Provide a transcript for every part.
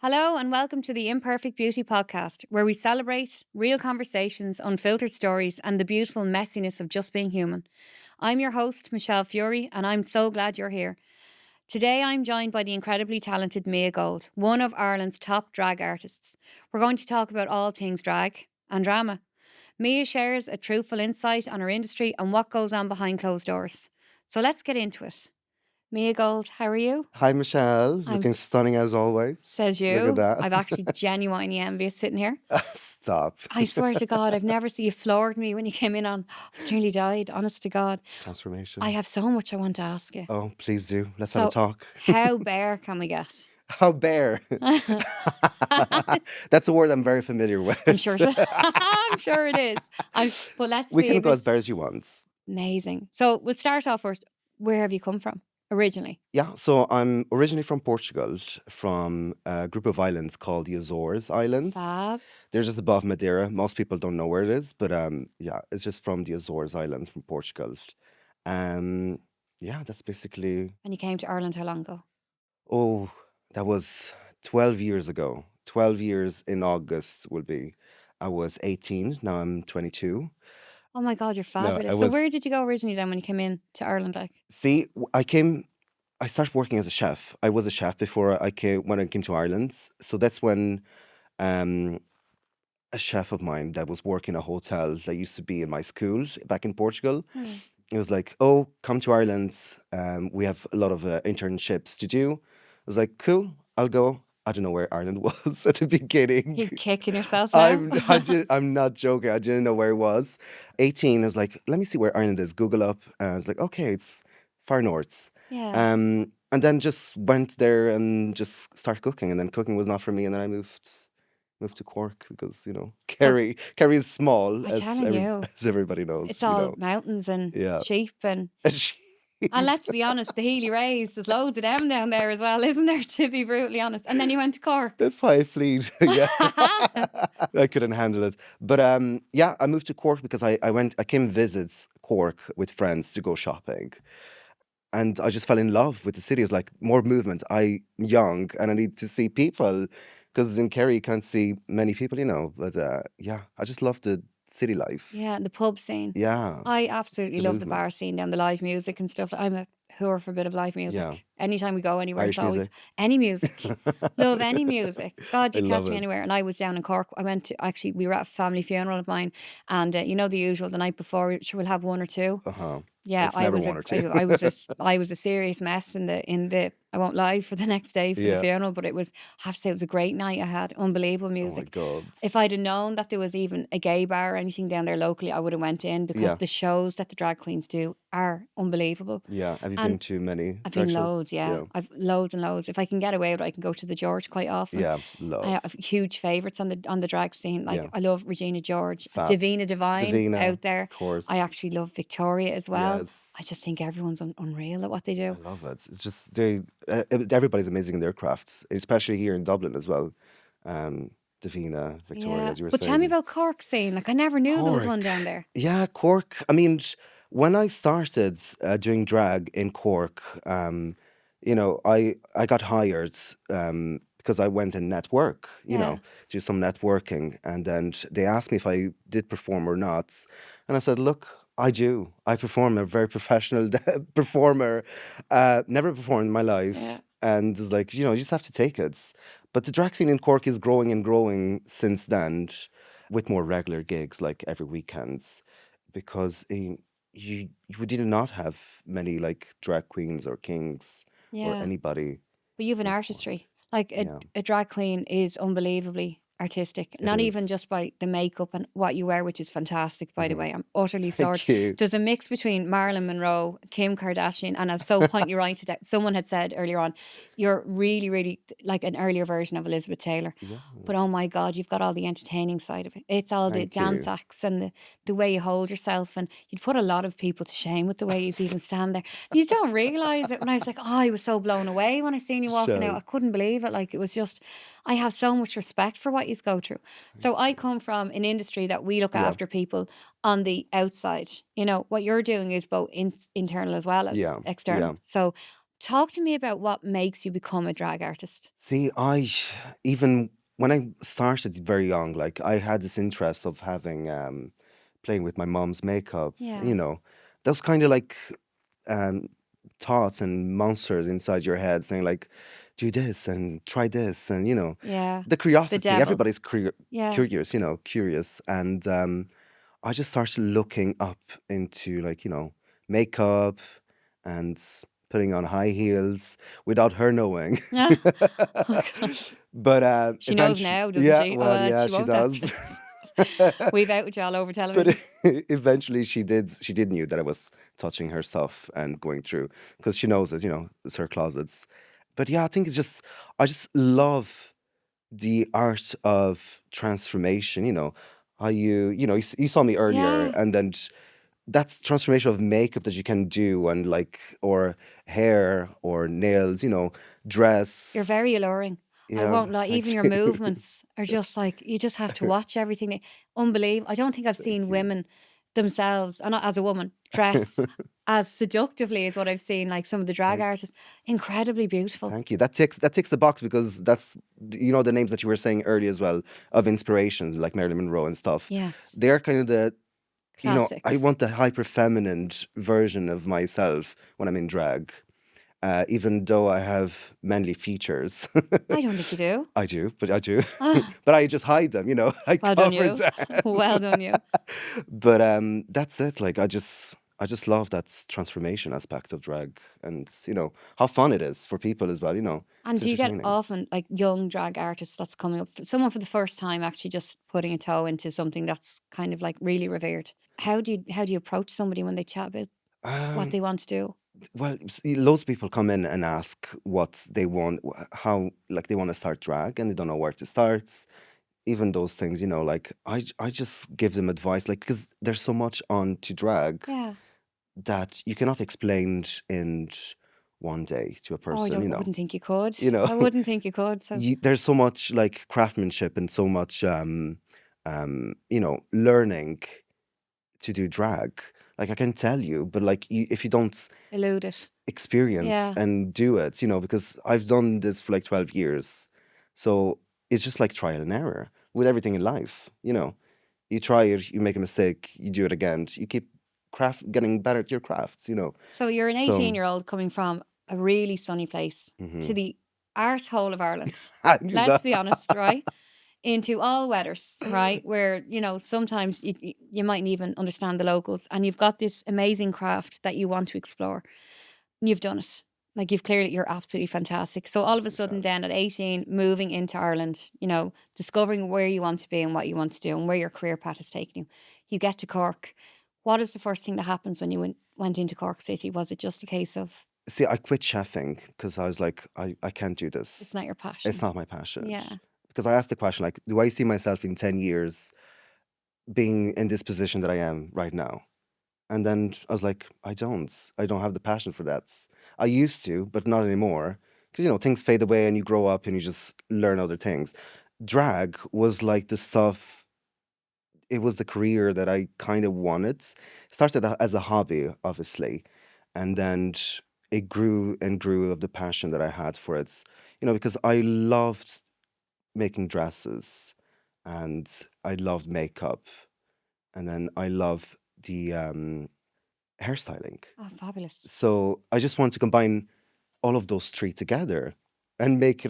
Hello and welcome to the Imperfect Beauty Podcast, where we celebrate real conversations, unfiltered stories, and the beautiful messiness of just being human. I'm your host, Michelle Furey, and I'm so glad you're here. Today I'm joined by the incredibly talented Mia Gold, one of Ireland's top drag artists. We're going to talk about all things drag and drama. Mia shares a truthful insight on her industry and what goes on behind closed doors. So let's get into it. Mia Gold, how are you? Hi, Michelle. I'm Looking stunning as always. Says Look at you. I've that. actually genuinely envious sitting here. Stop. I swear to God, I've never seen you floored me when you came in on. I nearly died, honest to God. I Transformation. have so much I want to ask you. Oh, please do. Let's have a So, talk. how bare can we get? How bare? That's a word I'm very familiar with. I'm sure. I'm sure it is. But let's We be a can go as bit bare as you want. amazing. So we'll start off first. Where have you come from originally? Yeah, so I'm originally from Portugal, from a group of islands called the Azores Islands. Fab. They're just above Madeira. Most people don't know where it is, but yeah, it's just from the Azores Islands from Portugal. Um, yeah, that's basically. And you came to Ireland how long ago? Oh, that was 12 years ago. 12 years in August will be. I was 18, now I'm 22. Oh my God, you're No, I fabulous. So was. where did you go originally then when you came in to Ireland? Like, See, I started working as a chef. I was a chef before when I came to Ireland. So that's when um, a chef of mine that was working a hotel that used to be in my school back in Portugal. It was like, oh, come to Ireland. We have a lot of internships to do. I was like, cool, I'll go. I don't know where Ireland was at the beginning. you're kicking yourself now. I'm not joking. I didn't know where it was. 18, I was like, let me see where Ireland is. Google up. I was like, okay, it's far north. Yeah. And then just went there and just started cooking. And then cooking was not for me. And then I moved to Cork because So Kerry is small I'm telling you, as everybody knows. it's all mountains and Yeah. sheep and let's be honest, the Healy Rays, there's loads of them down there as well, isn't there? To be brutally honest, and then you went to Cork. That's why I fled. Yeah, I couldn't handle it. But yeah, I moved to Cork because I came visit Cork with friends to go shopping, and I just fell in love with the city. It's like more movement. I'm young and I need to see people because in Kerry you can't see many people. But yeah, I just love the city life. Yeah, and the pub scene. Yeah, I absolutely the love the movement. bar scene down the live music and stuff. I'm a whore for a bit of live music. Yeah, Anytime we go anywhere, it's Irish always music. any music. Love any music. God, I you catch love me it. anywhere. And I was down in Cork. I went to, actually, we were at a family funeral of mine. And you know the usual, the night before, we'll have one or two. Yeah, It's never I one or two. was a serious mess in the I won't lie for the next day for the Yeah. funeral, but I have to say it was a great night. I had unbelievable Oh my music. God. If I'd have known that there was even a gay bar or anything down there locally, I would have went in because Yeah. the shows that the drag queens do are unbelievable. Yeah. Have you And been to many I've drag been shows? loads, yeah. I've loads and loads. If I can get away with it, I can go to the George quite often. Yeah. I Love. have huge favourites on the drag scene. Like Yeah. I love Regina George, Fab. Davina Divine Davina, out there. of course. I actually love Victoria as well. Yes. I just think everyone's unreal at what they do. I love it. It's just everybody's amazing in their crafts, especially here in Dublin as well. Davina, Victoria, Yeah. as you were But saying. tell me about Cork scene. Like I never knew there was one Cork. down there. Yeah, Cork. I mean, when I started doing drag in Cork, I got hired because I went in network, Yeah. do some networking, and then they asked me if I did perform or not, and I said, look. I do. I perform. I'm a very professional performer. Never performed in my life. Yeah. And it's like, you just have to take it. But the drag scene in Cork is growing and growing since then with more regular gigs like every weekend because you did not have many like drag queens or kings or Yeah. anybody. But you've an in Cork. artistry. Like Yeah, a drag queen is unbelievably artistic. it Not even is. just by the makeup and what you wear, which is fantastic, by the way. I'm utterly floored. Thank you. There's a mix between Marilyn Monroe, Kim Kardashian, and at so point you're right today. Someone had said earlier on, you're really, really like an earlier version of Elizabeth Taylor. Yeah. But oh my God, you've got all the entertaining side of it. It's all the Thank dance you. acts and the way you hold yourself. And you'd put a lot of people to shame with the way you even stand there. You don't realise it. When I was like, I was so blown away when I seen you walking out. Show. I couldn't believe it. Like it was just, I have so much respect for what you go through. So I come from an industry that we look Yeah. after people on the outside. You know, what you're doing is both internal as well as Yeah. external. Yeah. So Talk to me about what makes you become a drag artist. See, even when I started very young, like I had this interest of having playing with my mom's makeup. Yeah. Those kind of like um, thoughts and monsters inside your head saying like, do this and try this, and Yeah. the The curiosity. devil. Everybody's Yeah. curious, curious, and I just started looking up into like makeup and putting on high heels without her knowing. Oh, God. But She knows eventually, now, doesn't yeah, she? well, Well, yeah, she she won't does. actually. We've outed y'all over But television. eventually, she did knew that I was touching her stuff and going through because she knows it. It's her closets. But yeah, I think I just love the art of transformation. How you saw me earlier, Yeah. and then that's transformation of makeup that you can do, and like, or hair or nails, You're dress. very alluring. I Yeah, won't lie. Even thanks. your movements are just like, you just have to watch everything. Unbelievable. I don't think I've Thank seen you. women themselves, and not as a woman, dress as seductively as what I've seen, like some of the drag Thank artists. Incredibly beautiful. Thank you. That ticks the box because that's the names that you were saying earlier as well of inspirations like Marilyn Monroe and stuff. Yes. They're kind of I Classics. want the hyper feminine version of myself when I'm in drag. Even though I have manly features, I don't think you do. I do, but I do, Ah, but I just hide them. I well done cover you. them. Well done you. But that's it. Like I just love that transformation aspect of drag, and how fun it is for people as well. And It's do you get entertaining. often like young drag artists that's coming up, someone for the first time actually just putting a toe into something that's kind of like really revered? How do you approach somebody when they chat about what Um, they want to do? well, loads of people come in and ask what they want, how like they want to start drag, and they don't know where to start. Even those things, like I just give them advice, like because there's so much on to drag Yeah. that you cannot explain in one day to a Oh, person. I wouldn't think you could. You know, I wouldn't think you could. So there's so much like craftsmanship and so much learning to do drag. Like I can tell you, but like if you don't elude it. experience Yeah. and do it, because I've done this for like 12 years. So it's just like trial and error with everything in life. You try it, you make a mistake, you do it again, you keep getting better at your crafts. So you're an So 18-year-old coming from a really sunny place to mhm. the arsehole of Ireland. Just Let's that. be honest, right? Into all weathers, right? Where, sometimes you mightn't even understand the locals, and you've got this amazing craft that you want to explore. And you've done it. Like you're absolutely fantastic. So all of Thanks, a sudden Michelle. then at 18, moving into Ireland, discovering where you want to be and what you want to do and where your career path has taken you. You get to Cork. What is the first thing that happens when you went into Cork City? Was it just a case of See, I quit chefing because I was like, I can't do it's this. not your It's passion? not my passion. Yeah. Because I asked the question, like, do I see myself in 10 years being in this position that I am right now? And then I was like, I don't. I don't have the passion for that. I used to, but not anymore. Because, things fade away and you grow up and you just learn other things. Drag was like the stuff, it was the career that I kind of wanted. Started as a hobby, obviously. And then it grew and grew of the passion that I had for it. Because I loved making dresses and I loved makeup. And then I love the hairstyling. Oh, fabulous. So I just want to combine all of those three together and make it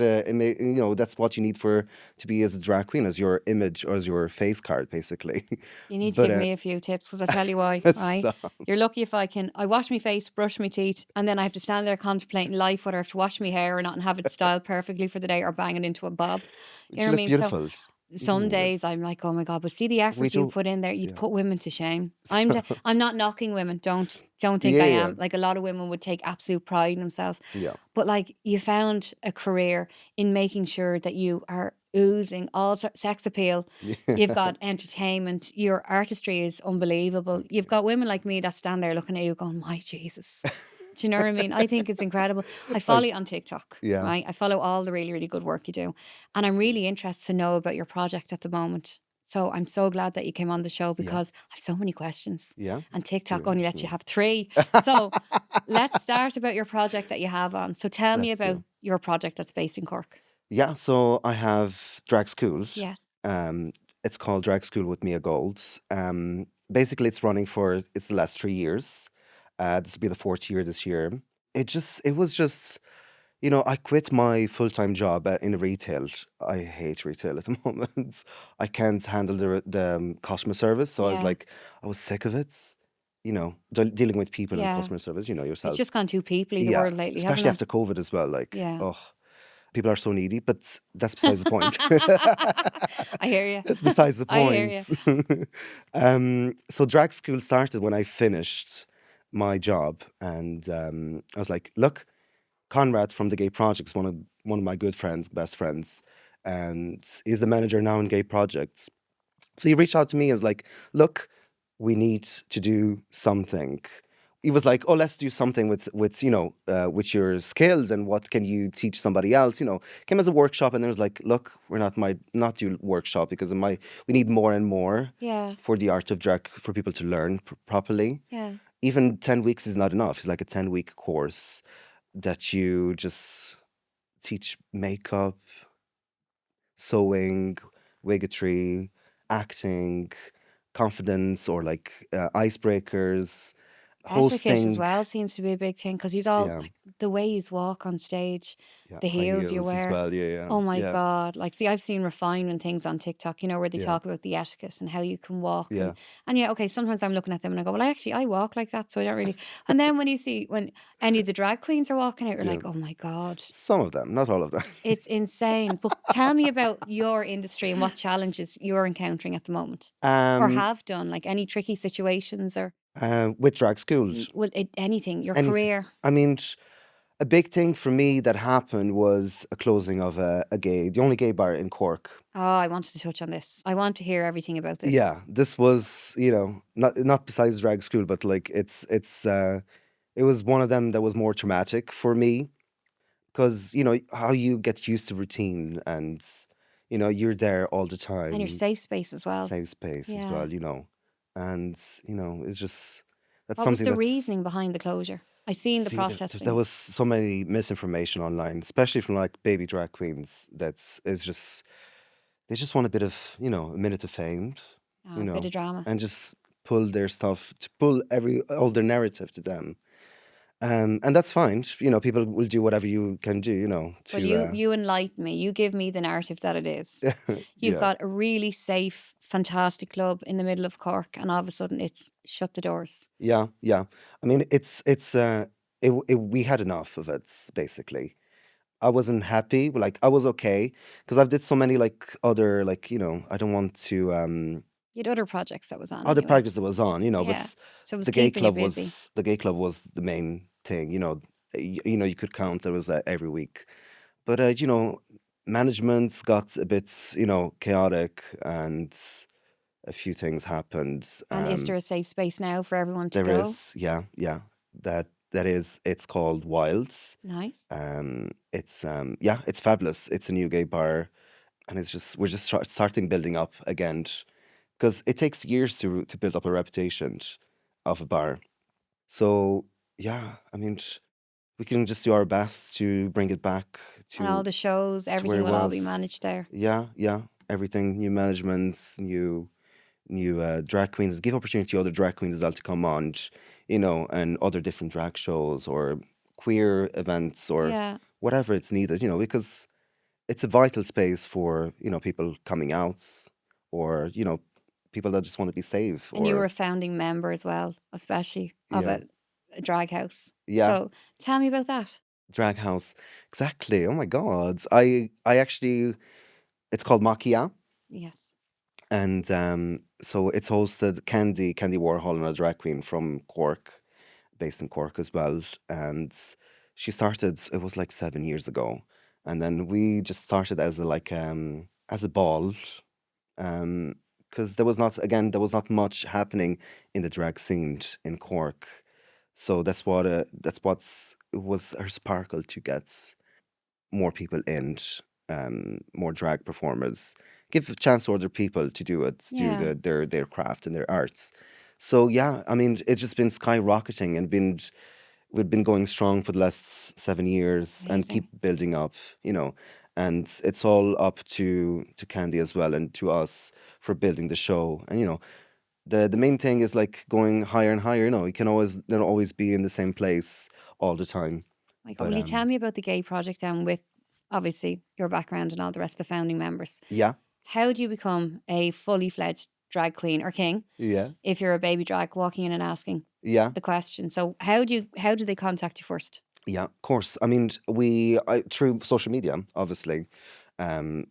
that's what you need to be as a drag queen, as your image or as your face card, basically. You need to But give me a few tips because I'll tell you why, right? so, You're lucky if I wash my face, brush my teeth, and then I have to stand there contemplating life, whether I have to wash my hair or not and have it styled perfectly for the day or bang it into a bob. You but know you what I look mean? So beautiful. You some know days that's I'm like, oh my God, but see the we effort you do. put in there, you'd Yeah. put women to shame. So, I'm not knocking women. Don't think yeah, I yeah, am. Like a lot of women would take absolute pride in themselves. yeah. But like you found a career in making sure that you are oozing all sex appeal. You've Yeah. got entertainment. Your artistry is unbelievable. Thank You've you. got women like me that stand there looking at you going, my Jesus. Do you know what I mean? I think it's incredible. I I, follow you on TikTok, yeah. right? I follow all the really, really good work you do. And I'm really interested to know about your project at the moment. So I'm so glad that you came on the show Yeah. because I have so many questions. Yeah. And TikTok Do. only Let's lets you do. have 3. So let's start about your project that you have on. So tell me Let's about do. your project that's based in Cork. Yeah. So I have drag school. Yes. Um, it's called Drag School with Mia Gold. Basically, it's running for it's the last 3 years. This will be the 4th year this year. It was just I quit my full time job in retail. I hate retail at the moment. I can't handle the customer service, so I was Yeah. like, I was sick of it. Dealing with people in Yeah. customer service. It's Yourself. just gone too peoply, the Yeah, world lately, hasn't especially it? after COVID as well. Like, Yeah. oh, people are so needy, but that's besides the point. I hear you. That's besides the I hear point. you. So drag school started when I finished my job, and I was like, look, Conrad from the Gay Projects, one of my good friends, best friends, and he's the manager now in Gay Projects. So he reached out to me as like, look, we need to do something. He was like, oh, let's do something with your skills and what can you teach somebody else. Came as a workshop, and then was like, look, we're not do workshop because we need more and more Yeah. for the art of drag for people to learn properly. Yeah. Even 10 weeks is not enough. It's like a 10-week course that you just teach makeup, sewing, wiggetry, acting, confidence, or like icebreakers, Etiquette as hosting. well seems to be a big thing because he's all Yeah, like the way he's walk on stage, yeah, the high heels you heels as wear. well. Yeah, yeah, Oh my yeah, God. Like, see, I've seen refinement things on TikTok, where they yeah, talk about the etiquette and how you can walk. yeah. And yeah, okay, sometimes I'm looking at them and I go, well, I walk like that. So I don't really. And then when any of the drag queens are walking out, you're Yeah. like, oh my God, Some of them, not all of them. it's insane. But tell me about your industry and what challenges you're encountering at the moment or um, have done, like any tricky situations or with drag schools, anything, your anything. career. I mean, a big thing for me that happened was a closing of the only gay bar in Cork. Oh, I wanted to touch on this. I want to hear everything about this. Yeah, this was not besides drag school, but like it was one of them that was more traumatic for me because how you get used to routine and you're there all the And your time, safe space as well. safe space as Yeah. well, and it's just that's What was something the that's reasoning behind the closure? I seen the see there protesting. was so many misinformation online, especially from like baby drag queens. That's is just they just want a bit of a minute of fame, A bit of drama. and just pull their stuff to pull all their narrative to them. And that's fine. People will do whatever you can do. Well, To you enlighten me. You give me the narrative that it is. You've yeah, got a really safe, fantastic club in the middle of Cork, and all of a sudden it's shut the doors. yeah, yeah. I mean, we had enough of it basically. I wasn't happy. Like I was okay because I've did so many like other like I don't want to You had other projects that was on other anyway. projects that was on Yeah. but So it was the gay keeping you club busy. was the main thing. You could count there was every week, but management got a bit chaotic and a few things happened. And is there a safe space now for everyone to There go? is, yeah, yeah. That is, it's called Wilds. Nice. It's fabulous. It's a new gay bar, and we're just starting building up again, because it takes years to build up a reputation of a bar. So yeah, I mean, we can just do our best to bring it back And all to the shows, where everything it will all be was. managed there. Yeah, yeah. Everything, new managements, new drag queens, give opportunity to other drag queens as well to come on, and other different drag shows or queer events or Yeah. whatever it's needed, because it's a vital space for, people coming out or, people that just want to be safe And you were or, a founding member as well, especially of yeah, a drag house. yeah, So tell me about that. drag house. Exactly. Oh my God. I actually, it's called Makia. Yes. And so it's hosted Candy Warhol and a drag queen from Cork, based in Cork as well. And she started, it was like 7 years ago. And then we just started as as a ball. Because there was not much happening in the drag scene in Cork. So that's what's it was her sparkle to get more people in. more drag performers, give a chance to other people to do it, to do Yeah, their craft and their arts. So yeah, I mean, it's just been skyrocketing and been we've been going strong for the last 7 years and keep amazing. building up, you know. And it's all up to Candy as well and to us for building the show. And the main thing is like going higher and higher. You can always not always be in the same place all the time. My God, But will you tell me about the gay project then with obviously your background and all the rest of the founding members? yeah, How do you become a fully fledged drag queen or king yeah, if you're a baby drag walking in and asking yeah. the question? So how do they contact you first? Yeah, of course. I mean, through social media, obviously,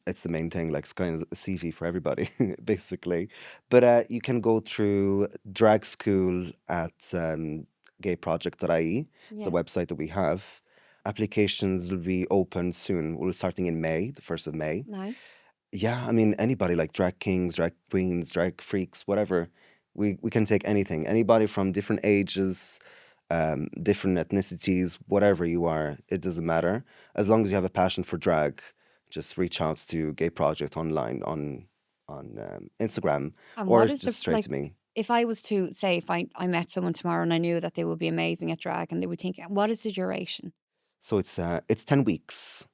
it's the main thing. Like, it's kind of a CV for everybody, basically. But you can go through drag school at gayproject.ie. It's the Yeah, website that we have. Applications will be open soon. We're starting in May, the 1st of May. nice. Yeah, I mean, anybody like drag kings, drag queens, drag freaks, whatever. We can take anything. Anybody from different ages, different ethnicities, whatever you are, it doesn't matter. As long as you have a passion for drag, just reach out to Gay Project online on Instagram And or what is the just straight to like? me. If I was to say, if I met someone tomorrow and I knew that they would be amazing at drag and they would think, what is the duration? So it's 10 weeks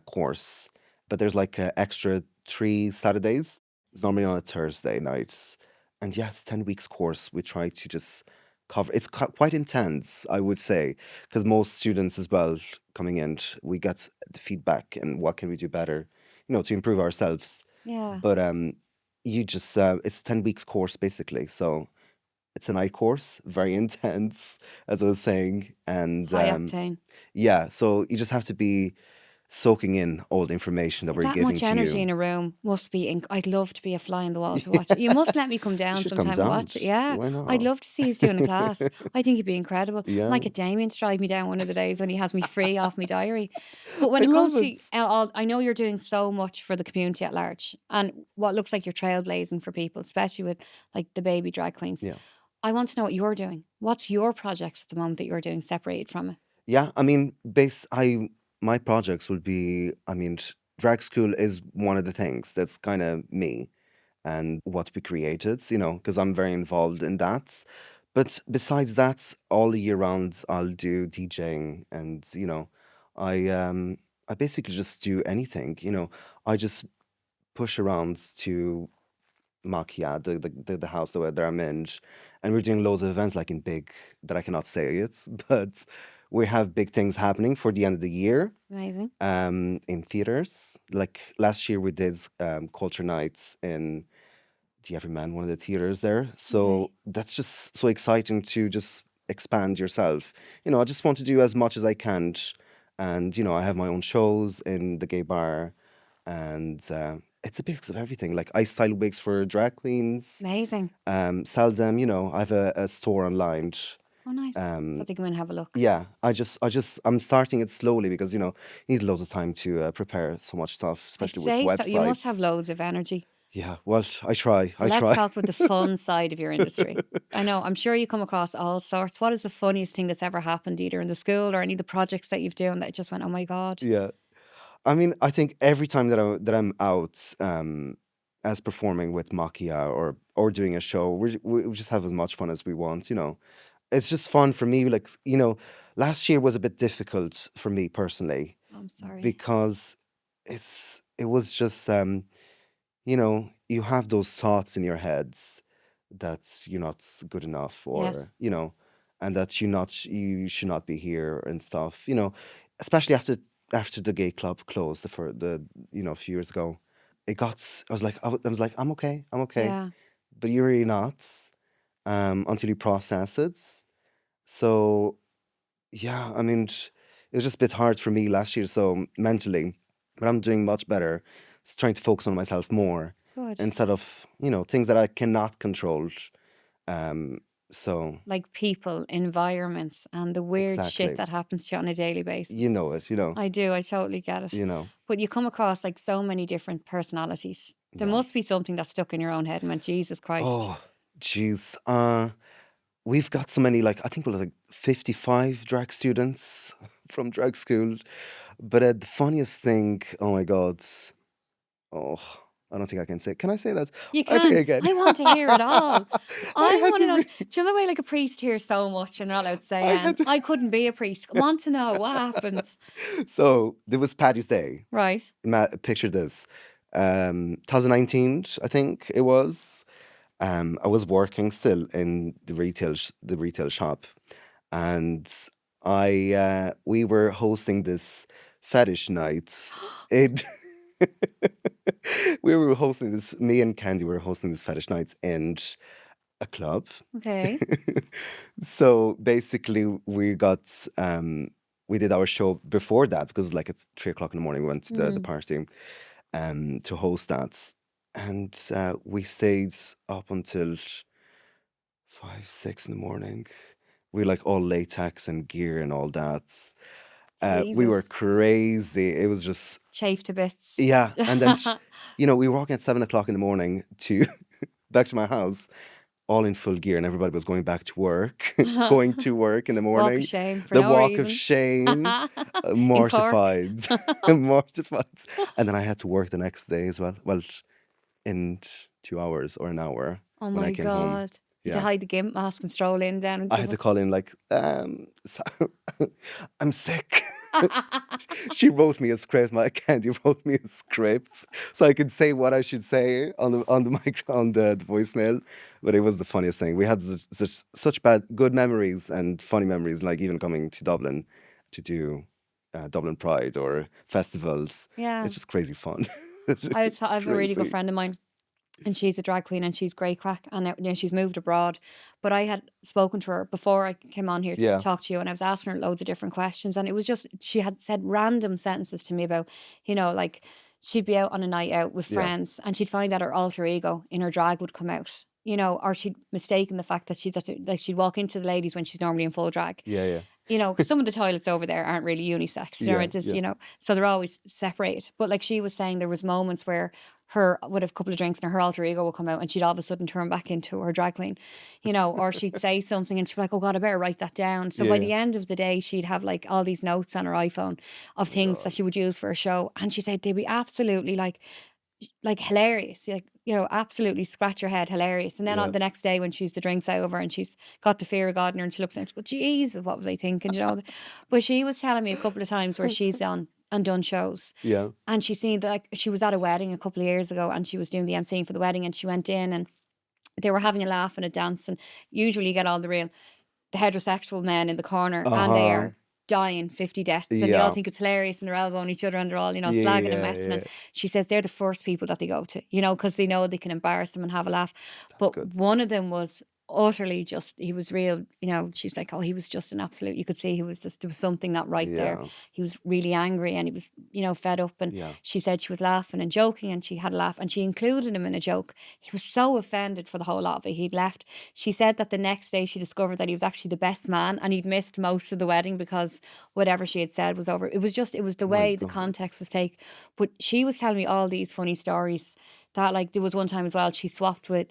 course, but there's like extra 3 Saturdays. It's normally on a Thursday night, and yeah, it's 10 weeks course. We try to just cover. It's quite intense, I would say, because most students as well coming in, we get the feedback and what can we do better, to improve ourselves. Yeah, But you just it's 10 weeks course basically. So it's a night course, very intense, as I was saying, and high octane. yeah, so you just have to be soaking in all the information that we're That giving much to energy you. in a room must be. I'd love to be a fly on the wall to watch it. You must let me come You down should come sometime and down. watch it. Yeah, Why I'd not? love to see you doing a class. I think it'd be incredible. I Yeah, might get Damien to drive me down one of the days when he has me free off my diary. But when I it love comes it. to, I know you're doing so much for the community at large, and what looks like you're trailblazing for people, especially with like the baby drag queens. Yeah. I want to know what you're doing. What's your projects at the moment that you're doing separated from it? Yeah, I mean, my projects will be, I mean, drag school is one of the things that's kind of me and what we created, because I'm very involved in that. But besides that, all year round, I'll do DJing and, I basically just do anything, I just push around to Makia, the house that I'm in, and we're doing loads of events like in big that I cannot say it, but we have big things happening for the end of the year Amazing. in theaters. Like last year we did culture nights in the Everyman, one of the theaters there. So Okay. that's just so exciting to just expand yourself. I just want to do as much as I can. And, I have my own shows in the gay bar. And it's a mix of everything. Like I style wigs for drag queens, Amazing. sell them, I have a store online. Oh, nice. So Um, they come in and have a look. yeah, I'm starting it slowly because, you need loads of time to prepare so much stuff, I'd especially with say so. You must have websites. loads of energy. Yeah, well, I try. But I let's try. talk about the fun side of your industry. I know, I'm sure you come across all sorts. What is the funniest thing that's ever happened, either in the school or any of the projects that you've done that just went, oh my God? Yeah. I mean, I think every time that I'm out as performing with Makia or doing a show, we just have as much fun as we want, It's just fun for me. Like, last year was a bit difficult for me personally I'm sorry. because it was just you have those thoughts in your heads that you're not good enough or Yes. and that you should not be here and stuff, especially after the gay club closed for the a few years ago. I was like I'm okay, Yeah. but you're really not until you process it. So yeah, I mean, it was just a bit hard for me last year, so mentally, but I'm doing much better. Trying to focus on myself more Good. instead of, things that I cannot control. Um, so Like people, environments, and the weird shit exactly, that happens to you on a daily you basis. know it, I do. I totally get it. you know, But you come across like so many different personalities. There yeah. must be something that's stuck in your own head and went, Jesus Christ. Oh, jeez. We've got so many, like, I think it was like 55 drag students from drag school. But the funniest thing, oh my God, oh, I don't think I can say. Can I say that? You I think can. I can. I want to hear it all. I I'm had one of to those. read. Do you know the way like a priest hears so much and not allowed to say, I had to. I couldn't be a priest. I want to know what happens. So there was Paddy's Day. Right. Picture this. 2019, I think it was. I was working still in the retail shop, and we were hosting this fetish night. It we were hosting this. Me and Candy were hosting this fetish night in a club. Okay. So basically, we did our show before that because like at 3 o'clock in the morning we went to the Mm. party to host that, and we stayed up until 5, 6 in the morning. We like all latex and gear and all that. We were Jesus. crazy. It was just Chafed to bits. yeah, and then we were walking at 7 o'clock in the morning to back to my house, all in full gear, and everybody was going back to work, going to work in the Walk of morning. shame for The no walk of reason. shame, In Cork. mortified, mortified. And then I had to work the next day as well. Well, in 2 hours or an hour Oh when I my came home. God. You had to Yeah. hide the gimp mask and stroll in down and I had to call in like, I'm sick. She wrote me a script. My Candy wrote me a script so I could say what I should say on the on the voicemail. But it was the funniest thing. We had such good memories and funny memories, like even coming to Dublin to do Dublin Pride or festivals. Yeah. It's just crazy fun. I have a really good Crazy. friend of mine, and she's a drag queen and she's great crack, and now she's moved abroad. But I had spoken to her before I came on here to Yeah. talk to you, and I was asking her loads of different questions, and it was just she had said random sentences to me about, like she'd be out on a night out with Yeah. friends and she'd find that her alter ego in her drag would come out. Or she'd mistaken the fact that she'd walk into the ladies when she's normally in full drag. Yeah. Some of the toilets over there aren't really unisex, Yeah, it just, yeah. so they're always separated. But like she was saying, there was moments where her would have a couple of drinks and her alter ego would come out and she'd all of a sudden turn back into her drag queen, or she'd say something and she'd be like, oh God, I better write that down. So by Yeah. the end of the day, she'd have like all these notes on her iPhone of things that God. she would use for a show. And she said they'd be absolutely like hilarious, absolutely scratch your head hilarious. And then Yeah. on the next day when she's the drinks over and she's got the fear of God in her and she looks at her and she goes, Jesus, what was I thinking? But she was telling me a couple of times where she's done shows Yeah. and she seen that, like, she was at a wedding a couple of years ago and she was doing the emceeing for the wedding and she went in and they were having a laugh and a dance, and usually you get all the heterosexual men in the corner and they Uh-huh. are dying 50 deaths and they all Yeah. think it's hilarious and they're elbowing each other and they're all, Yeah, slagging and yeah, messing. yeah. And she says they're the first people that they go to, because they know they can embarrass them and have a laugh. But good. one of them was utterly just, he was real, she's like, oh, he was just an absolute, you could see there was something not right there. Yeah. He was really angry and he was, fed up. And Yeah. she said she was laughing and joking and she had a laugh and she included him in a joke. He was so offended for the whole lot of it. He'd left. She said that the next day she discovered that he was actually the best man and he'd missed most of the wedding because whatever she had said was over. It was the My way the God. context was taken. But she was telling me all these funny stories that, like, there was one time as well, she swapped with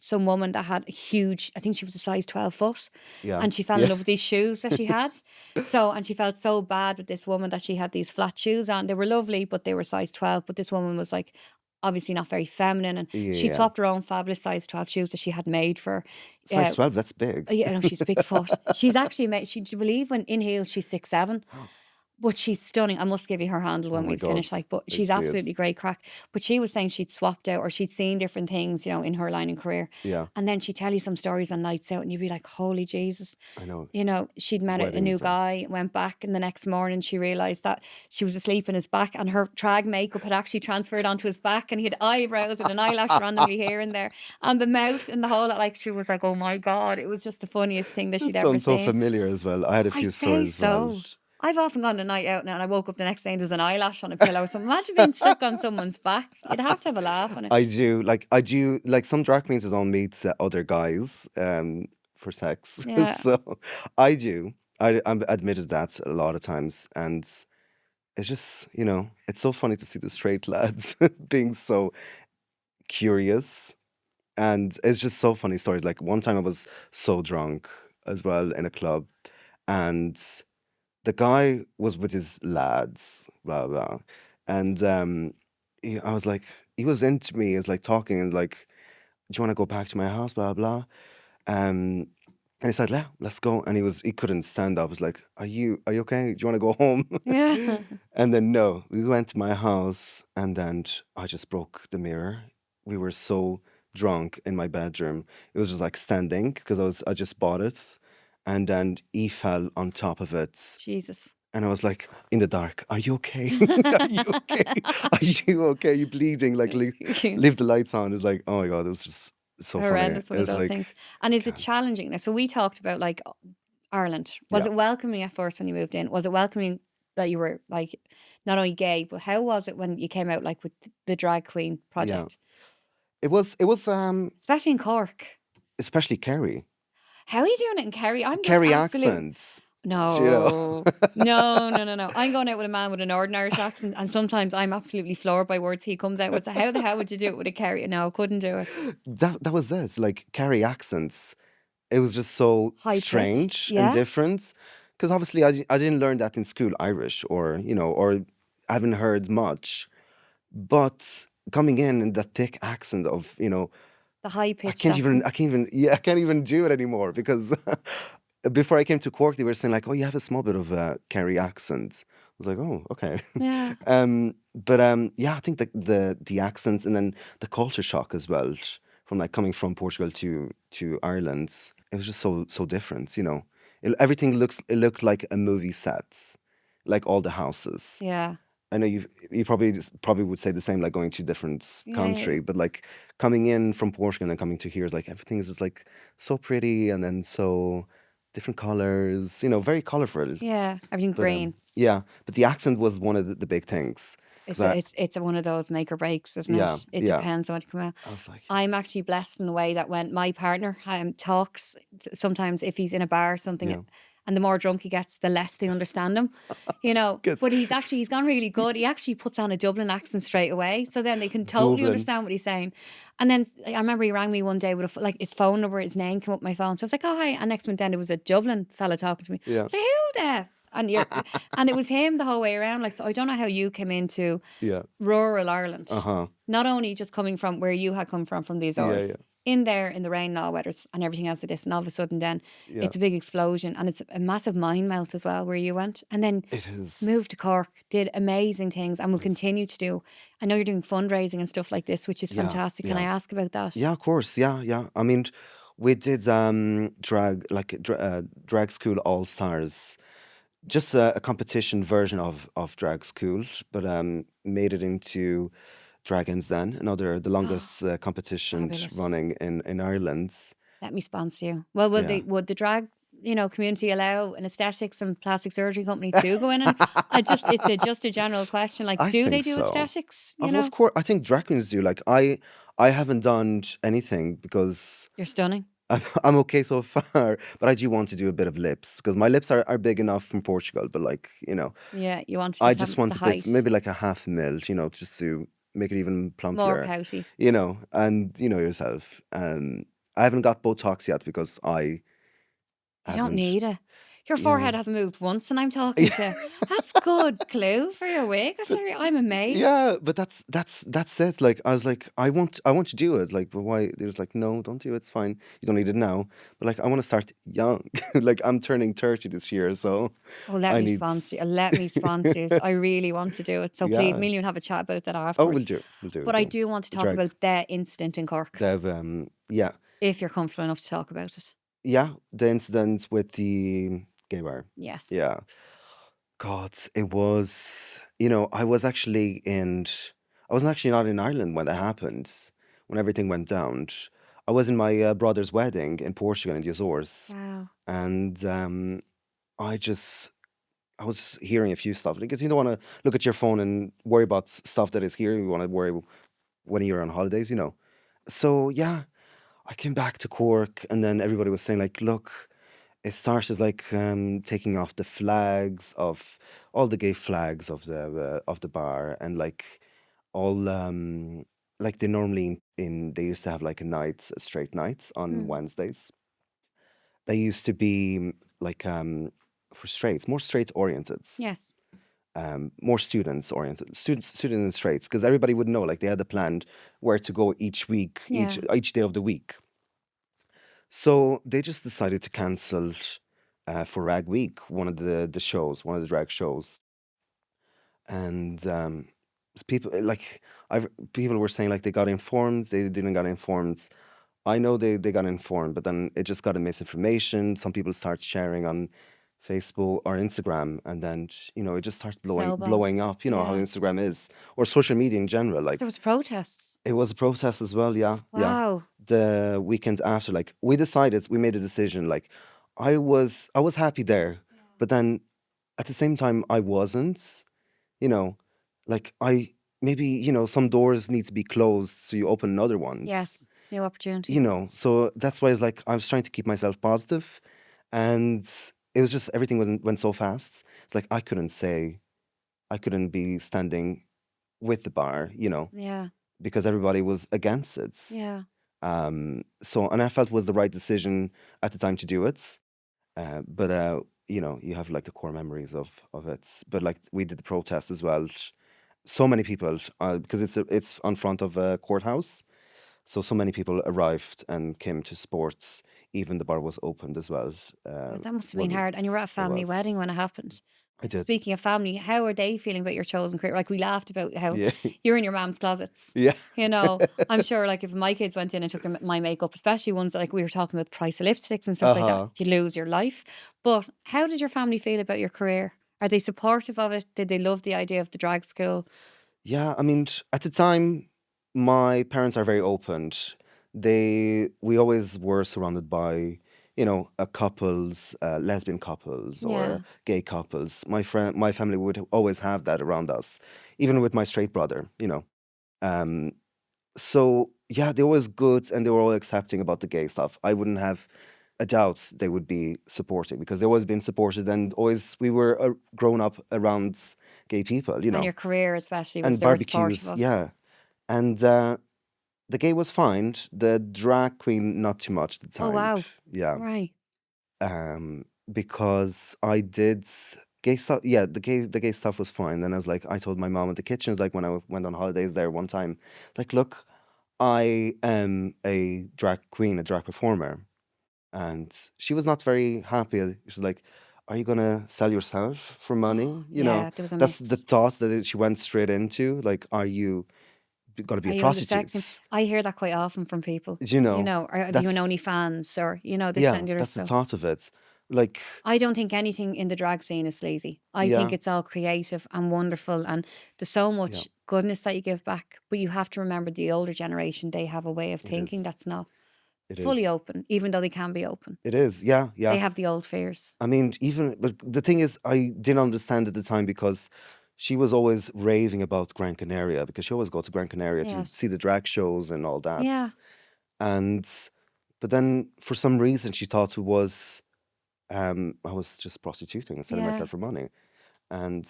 some woman that had a huge, I think she was a size 12 foot. Yeah. And she fell in love with these shoes that she had. And she felt so bad with this woman that she had these flat shoes on. They were lovely, but they were size 12. But this woman was like, obviously not very feminine. And she'd Yeah. swapped her own fabulous size 12 shoes that she had made for. Size 12, that's big. Yeah, no, she's big foot. She's actually made, do you believe when in heels she's 6'7"? But she's stunning. I must give you her handle when Oh my we finish. God. But I she's see it. absolutely great crack. But she was saying she'd swapped out or she'd seen different things, in her line of career. Yeah. And then she'd tell you some stories on nights out and you'd be like, holy Jesus. I know. She'd met a new Weddings guy, went back, and the next morning she realised that she was asleep in his back and her trag makeup had actually transferred onto his back and he had eyebrows and an eyelash randomly here and there and the mouth and the whole lot. Like, she was like, oh my God, it was just the funniest thing that she'd That ever sounds so seen. familiar as well. I had a I few say stories as well. so. I've often gone a night out now and I woke up the next day and there's an eyelash on a pillow. So imagine being stuck on someone's back. You'd have to have a laugh on it. I do like some drag queens that don't meet other guys for sex. Yeah. So I do. I'm admitted that a lot of times, and it's just it's so funny to see the straight lads being so curious, and it's just so funny stories. Like one time I was so drunk as well in a club, and the guy was with his lads, blah blah, and I was like, he was into me, is like talking and like, do you want to go back to my house, blah blah. Um, and he said, yeah, let's go. And he couldn't stand up. I was like, are you okay? Do you want to go home? Yeah. And then no, we went to my house, and then I just broke the mirror. We were so drunk in my bedroom. It was just like standing because I just bought it, and then he fell on top of it. Jesus. And I was like, in the dark, are you okay? Are you okay? Are you okay? Are you bleeding? Like, leave the lights on. It's like, oh my God, it was just so funny. Horrendous, It one of was those like, things. And is it can't. challenging? Now, so we talked about like Ireland. Was Yeah. it welcoming at first when you moved in? Was it welcoming that you were like not only gay, but how was it when you came out like with the drag queen Yeah. project? It was, Especially in Cork. especially Kerry. How are you doing it in Kerry? I'm just Kerry absolute. accents. Do you know? No, no, no, no, no. I'm going out with a man with a Northern Irish accent, and sometimes I'm absolutely floored by words he comes out with. So how the hell would you do it with a Kerry? No, couldn't do it. That was it. Like Kerry accents. It was just so High pitched, strange and yeah. different. Because obviously I didn't learn that in school, Irish, or, or I haven't heard much. But coming in the thick accent of, The high pitched accent. I can't even do it anymore because before I came to Cork, they were saying like, oh, you have a small bit of a Kerry accent. I was like, oh, okay. Yeah. But yeah, I think the accents and then the culture shock as well from like coming from Portugal to Ireland. It was just so different, everything it looked like a movie set, like all the houses. Yeah. I know you probably would say the same, like going to a different Yeah. country, but like coming in from Portugal and then coming to here is like everything is just like so pretty and then so different colors, very colorful. Yeah. Everything But green. yeah, but the accent was one of the big things. 'Cause It's one of those make or breaks, isn't yeah, it? It yeah. depends on what you come out. I was like, I'm actually blessed in the way that when my partner talks, sometimes if he's in a bar or something, yeah, and the more drunk he gets, the less they understand him, guess But he's gone really good. He actually puts on a Dublin accent straight away, so then they can totally Dublin. understand what he's saying. And then I remember he rang me one day with like his phone number, his name came up my phone, so I was like, oh hi. And next minute then it was a Dublin fella talking to me. Yeah, So who the? And it was him the whole way around. Like, so I don't know how you came into yeah, rural Ireland. uh-huh, Not only just coming from where you had come from the yeah, Azores, yeah, in there in the rain and all weathers and everything else of this, and all of a sudden then yeah. it's a big explosion and it's a massive mind melt as well where you went. And then It is. moved to Cork, did amazing things and will continue to do. I know you're doing fundraising and stuff like this, which is Yeah, fantastic. Can I yeah. ask about that? Yeah, of course. Yeah, yeah. I mean, we did drag school all stars, just a competition version of drag school, but made it into Dragons Den, the longest competition Fabulous. running in Ireland. Let me sponsor you. Well, Yeah. would the drag community allow an aesthetics and plastic surgery company to go in? And just a general question. Like, I do they think do so. aesthetics? Of course, I think drag queens do. Like I haven't done anything because You're stunning. I'm okay so far, but I do want to do a bit of lips because my lips are big enough from Portugal, but like, Yeah, you want to I just just have want the a bit, height, maybe like a half mil, just to make it even more plumpier, pouty. and you know yourself. I haven't got Botox yet because I You don't haven't. need it. Your Yeah. forehead hasn't moved once, and I'm talking to. That's good clue for your wig. I tell you, I'm amazed. Yeah, but that's it. Like I was like, I want to do it. Like, but why? There's like, no, don't do it. It's fine. You don't need it now. But like, I want to start young. Like I'm turning 30 this year, so Oh, let I me need. sponsor you. Let me sponsor you. I really want to do it. So please, Yeah. me and you will have a chat about that Oh, we'll afterwards. do. We'll do. But I do want to talk Drag. about the incident in Cork, Yeah, if you're comfortable enough to talk about it. yeah. The incident with the gay bar. Yes. Yeah. God, it was. I wasn't actually not in Ireland when that happened. When everything went down, I was in my brother's wedding in Portugal in the Azores, Wow. and I just I was hearing a few stuff because you don't want to look at your phone and worry about stuff that is here. You want to worry when you're on holidays. So yeah, I came back to Cork, and then everybody was saying like, look, it started like taking off the flags of all the gay flags of the bar, and like all like they normally they used to have like a straight nights on Mm. Wednesdays. They used to be like for straights, more straight oriented, Yes. more students oriented, student and straights, because everybody would know, like they had a plan where to go each week, Yeah. each day of the week. So they just decided to cancel for Rag Week, one of the shows, one of the drag shows, and people like people were saying like they got informed, they didn't got informed. I know they got informed, but then it just got a misinformation. Some people start sharing on Facebook or Instagram, and then it just starts Snowball. blowing up. You know how Yeah. Instagram is, or social media in general. So there Like was protests. it was a protest as well. Yeah, yeah. Wow. The weekend after, like we made a decision. Like I was happy there, but then at the same time I wasn't. You know, like maybe some doors need to be closed so you open other ones. Yes. New opportunity. So that's why it's like I was trying to keep myself positive, and it was just everything went so fast. It's like I couldn't be standing with the bar, Yeah. because everybody was against it. Yeah. So, and I felt was the right decision at the time to do it. But you have like the core memories of it. But like we did the protest as well. So many people, because it's on front of a courthouse. So many people arrived and came to sports. Even the bar was opened as well. God, that must have been When hard. And you were at a it family wedding when was, it happened. I did. Speaking of family, how are they feeling about your chosen career? Like we laughed about how Yeah, you're in your mom's closets. yeah. I'm sure like if my kids went in and took my makeup, especially ones that like we were talking about the price of lipsticks and stuff like that, Uh-huh. you lose your life. But how did your family feel about your career? Are they supportive of it? Did they love the idea of the drag school? Yeah, I mean, at the time, my parents are very open. We always were surrounded by, couples, lesbian couples Yeah. or gay couples. My family would always have that around us, even with my straight brother. Um, so yeah, they were always good and they were all accepting about the gay stuff. I wouldn't have a doubt they would be supporting because they always been supported and always we were grown up around gay people, And your career especially was and they were supportive barbecues, of. yeah. And the gay was fine. The drag queen, not too much at the Oh time. wow. Yeah. Right. Because I did gay stuff. Yeah, the gay stuff was fine. Then I told my mom at the kitchen, like when I went on holidays there one time, like, look, I am a drag queen, a drag performer. And she was not very happy. She's like, are you gonna sell yourself for money? Yeah, there was a That's the mix. thought that she went straight into. Like, are you gonna be Are a you in the sex scene? prostitute? I hear that quite often from people. You know, Or have you an that's OnlyFans or this, that, yeah, and the other that's the stuff. thought of it. Like, I don't think anything in the drag scene is sleazy. I think yeah, it's all creative and wonderful, and there's so yeah, much goodness that you give back. But you have to remember the older generation; they have a way of it thinking is. that's not It is. fully open, even though they can be open. It is. Yeah, They yeah. have the old fears. I mean, but the thing is, I didn't understand at the time because she was always raving about Gran Canaria because she always go to Gran Canaria to Yes. see the drag shows and all that. Yeah. And but then for some reason she thought it was I was just prostituting and selling Yeah. myself for money. And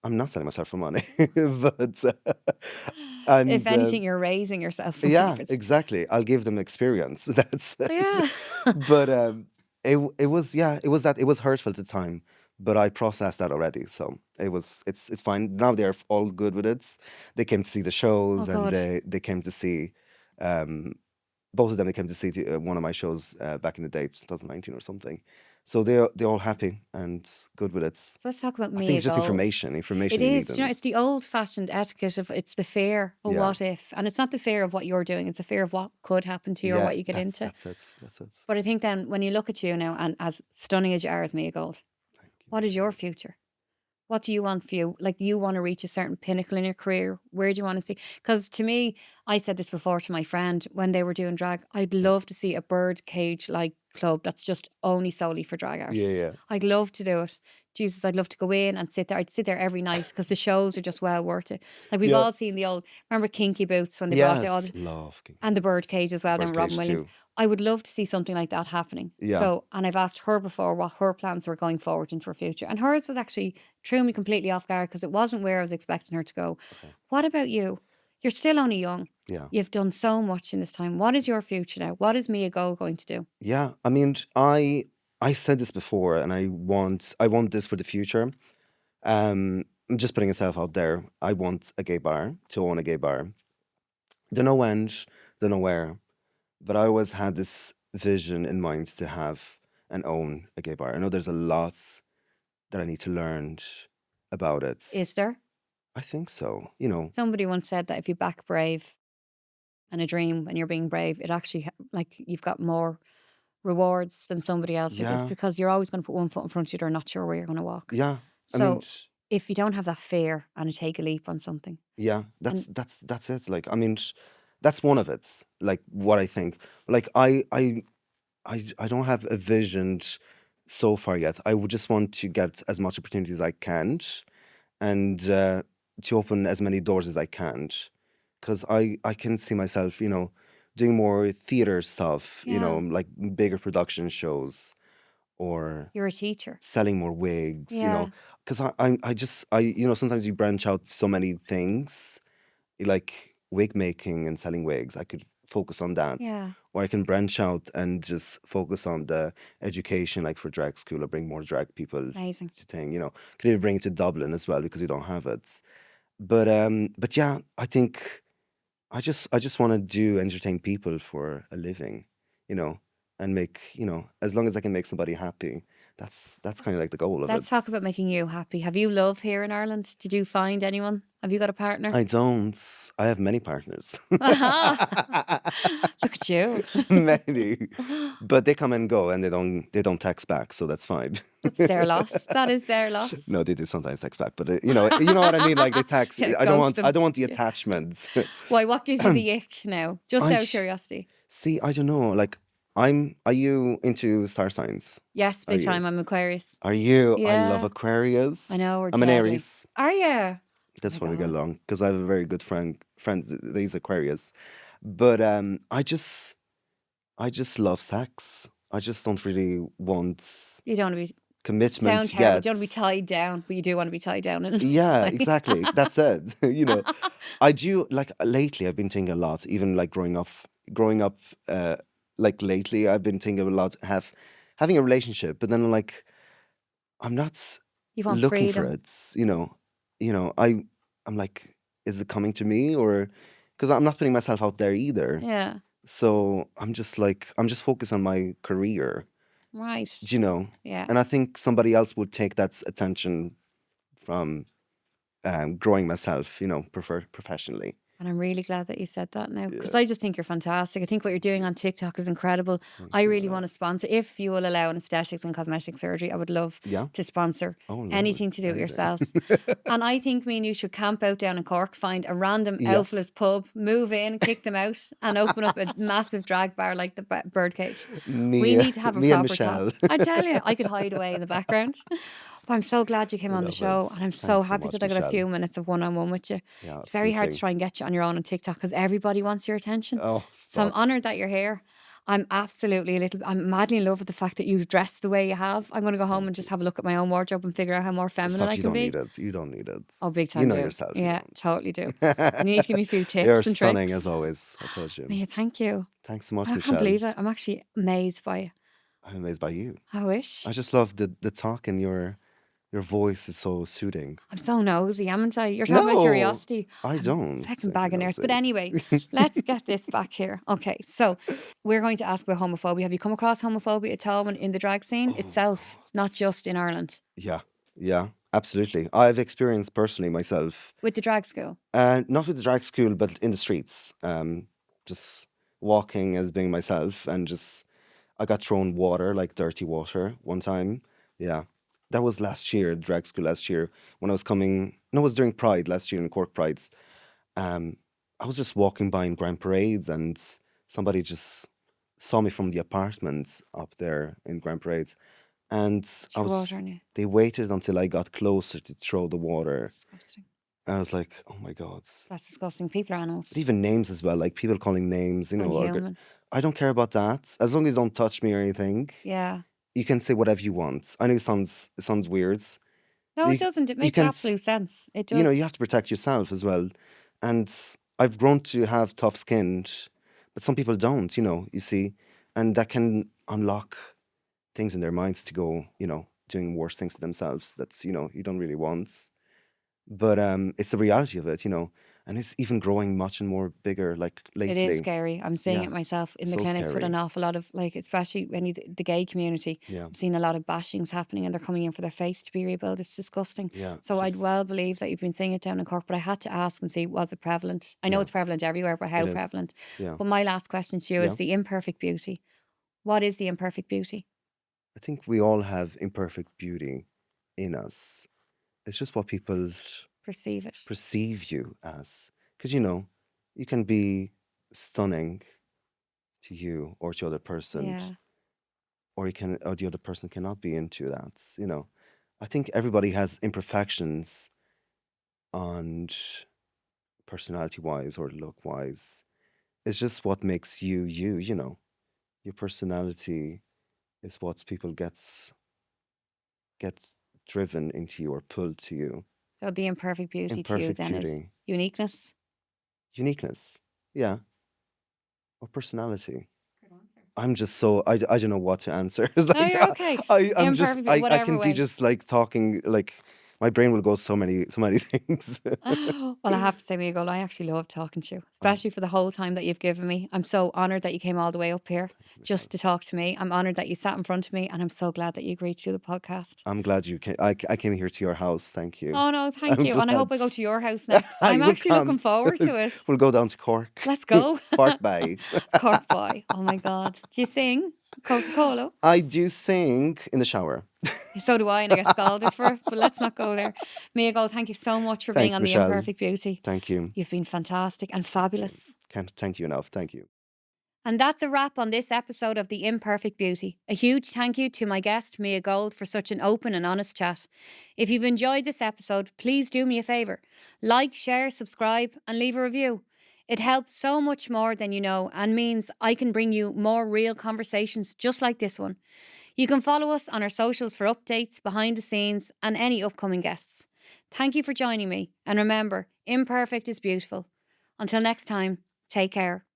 I'm not selling myself for money. But If and anything, you're raising yourself for money. yeah, If it's exactly. I'll give them experience. That's yeah. but it was yeah, it was hurtful at the time, but I processed that already. So it's fine. Now they're all good with it. They came to see the Oh shows and God. they came to see um both of them they came to see one of my shows back in the day, 2019 or something. So they're all happy and good with it. So let's talk about I think Mia it's just goals. It information you need is, them. it's the old-fashioned etiquette of it's the fear of Yeah. what if, and it's not the fear of what you're doing; it's the fear of what could happen to you or Yeah, what you get into. that's it. That's it. But I think then when you look at you now, and as stunning as you are as Mia Gold, Thank you, what is your Michelle. future? What do you want for you? Like you want to reach a certain pinnacle in your career. Where do you want to see? Because to me, I said this before to my friend when they were doing drag. I'd Yeah. love to see a bird cage like club that's just only solely for drag Yeah, artists. yeah. I'd love to do it. Jesus, I'd love to go in and sit there. I'd sit there every night because the shows are just well worth it. Like we've Yeah. all seen the old, remember Kinky Boots when they brought it all, Yes, love King and the bird Boots. cage as well, then Robin Birdcage Williams. too. I would love to see something like that happening. Yeah. So, and I've asked her before what her plans were going forward into her future. And hers was actually threw me completely off guard because it wasn't where I was expecting her to go. Okay. What about you? You're still only young. Yeah. You've done so much in this time. What is your future now? What is Mia Go going to do? Yeah. I mean, I I said this before, and I want this for the future. I'm just putting myself out there. I want a gay bar, to own a gay bar. Don't know when, don't know where, but I always had this vision in mind to have and own a gay bar. I know there's a lot that I need to learn about it. Is there? I think so. You know, Somebody once said that if you back brave and a dream and you're being brave, it actually, like, you've got more rewards than somebody else with this yeah, because you're always going to put one foot in front of the other, not sure where you're going to walk. yeah. I mean, So if you don't have that fear and take a leap on something, yeah. and That's it. Like, I mean, that's one of it. Like, what I think. Like, I don't have a vision so far yet. I would just want to get as much opportunity as I can, and to open as many doors as I can, because I can see myself, doing more theater stuff, yeah, like bigger production shows, or you're a teacher. selling more wigs, Yeah, because sometimes you branch out so many things, like wig making and selling wigs. I could focus on that, yeah, or I can branch out and just focus on the education, like for drag school, or bring more drag people amazing. to thing. Could even bring it to Dublin as well because we don't have it. But yeah, I think I just want to do entertain people for a living, you know, and make, as long as I can make somebody happy, that's kind of like the goal of it. Let's talk about making you happy. Have you love here in Ireland? Did you find anyone? Have you got a partner? I don't. I have many partners. Aha! Look at you. Many. But they come and go, and they don't text back, so that's fine. That's their loss. That is their loss. No, they do sometimes text back, but you know what I mean. Like they text. Yeah, I don't ghost want. them. I don't want the Yeah. attachments. Why? What gives you the ick now? Just I out of sh- curiosity. See, I don't know. Like, Are you into star signs? Yes, Are big you? time. I'm Aquarius. Are you? I love Yeah, Aquarius. I know we're I'm an deadly. Aries. Are you? Oh my That's why we get God. along because I have a very good friend that is Aquarius. But I just love sex. I just don't really want You don't want to be sound commitments terrible. yet. You don't want to be tied down, but you do want to be tied down in a nice Yeah, way. exactly. That's it. I do like lately. I've been thinking a lot, even like growing up. Like lately, I've been thinking a lot having a relationship, but then like I'm not You want looking for freedom. it. I'm like, is it coming to me, or because I'm not putting myself out there either. Yeah. So I'm just focused on my career, Right. do you know? Yeah. And I think somebody else would take that attention from growing myself, professionally. And I'm really glad that you said that now because Yeah. I just think you're fantastic. I think what you're doing on TikTok is incredible. Thank I you, really Anna. want to sponsor, if you will allow an aesthetics and cosmetic surgery, I would love Yeah. to sponsor Oh, lovely. anything to do with Amazing. yourselves. And I think me and you should camp out down in Cork, find a random Yeah. outfless pub, move in, kick them out, and open up a massive drag bar like the Birdcage. We need to have a Me and proper talk. Michelle. I tell you, I could hide away in the background. But I'm so glad you came on the Love show, it. and I'm so Thanks so happy much, that I got a Michelle. few minutes of one-on-one with you. Yeah, It's very hard to absolutely. try and get you on your own on TikTok because everybody wants your attention. Oh, So I'm stop. honoured that you're here. I'm madly in love with the fact that you dress the way you have. I'm going to go home Thank and just you. have a look at my own wardrobe and figure out how more feminine Stop. I You can don't be. need it. You don't need it. Oh, big You time know do. yourself. You Yeah, don't. totally do. You need to give me a few You're tips and stunning tricks. as always. I told you. Yeah, thank you. Thanks so much, I Michelle. can't believe it. I'm actually amazed by you. I'm amazed by you. I wish. I just love the talk, and your voice is so soothing. I'm so nosy, haven't I? You're talking about No, curiosity. I I'm don't. fucking Take bagging earth. But nosy. anyway, let's get this back here. Okay, so we're going to ask about homophobia. Have you come across homophobia at all in the drag scene Oh itself, God. not just in Ireland? Yeah, absolutely. I've experienced personally myself. With the drag school? Not with the drag school, but in the streets. Just walking as being myself, and just I got thrown water, like dirty water, one time. Yeah, that was last year, drag school last year, when I was coming. No, it was during Pride last year in Cork Pride. Um, I was just walking by in Grand Parade, and somebody just saw me from the apartments up there in Grand Parade, and Threw water on you. they waited until I got closer to throw the water. Disgusting. I was like, oh my God. That's disgusting. People are animals. But even names as well, like people calling names, Unhuman. I don't care about that. As long as you don't touch me or anything, Yeah. you can say whatever you want. I know it sounds weird. No, You, it doesn't. It you makes can, absolute sense. It does. you have to protect yourself as well. And I've grown to have tough skin, but some people don't, you see, and that can unlock things in their minds to go, doing worse things to themselves. That's, you don't really want. But it's the reality of it, and it's even growing much and more bigger, like It is lately. scary. I'm seeing Yeah, it myself in the so clinics with an scary. awful lot of, like, especially when the gay community. Yeah, I'm seeing a lot of bashings happening and they're coming in for their face to be rebuilt. It's disgusting. yeah, So it I'd is. well believe that you've been seeing it down in Cork, but I had to ask and see, was it prevalent? I know Yeah, it's prevalent everywhere, but how it is. prevalent? Yeah, But my last question to you yeah. is the imperfect beauty. What is the imperfect beauty? I think we all have imperfect beauty in us. It's just what people Perceive it. perceive you as. Because, you can be stunning to you or to other person, Yeah. or the other person cannot be into that. I think everybody has imperfections, and personality wise or look wise. It's just what makes you you, Your personality is what people gets driven into you or pulled to you. So the imperfect beauty to you Imperfect then is beauty. uniqueness. Uniqueness. Yeah. Or personality. I'm just so I don't know what to answer. It's No, like you're okay. I'm just Imperfect, I whatever can be way. just like talking, like my brain will go so many things. Well, I have to say, Miguel, I actually love talking to you, Oh, especially for the whole time that you've given me. I'm so honoured that you came all the way up here thank you, Michelle. just to talk to me. I'm honoured that you sat in front of me, and I'm so glad that you agreed to do the podcast. I'm glad you came. I came here to your house. Thank you. Oh, no, thank I'm you. And I hope glad. I go to your house next. I I'm will actually looking come. forward to it. We'll go down to Cork. Let's go. Cork Bay. Cork boy. Oh, my God. Do you sing Coca Cola? I do sing in the shower. So do I, and I get scalded for it, but let's not go there. Miguel, thank you so much for being Thanks, on The Michelle. Imperfect Beauty. Thank you. You've been fantastic and Thank you. fabulous. Can't thank you enough. Thank you. And that's a wrap on this episode of The Imperfect Beauty. A huge thank you to my guest, Mia Gold, for such an open and honest chat. If you've enjoyed this episode, please do me a favour. Like, share, subscribe, and leave a review. It helps so much more than you know and means I can bring you more real conversations just like this one. You can follow us on our socials for updates, behind the scenes, and any upcoming guests. Thank you for joining me. And remember, imperfect is beautiful. Until next time, take care.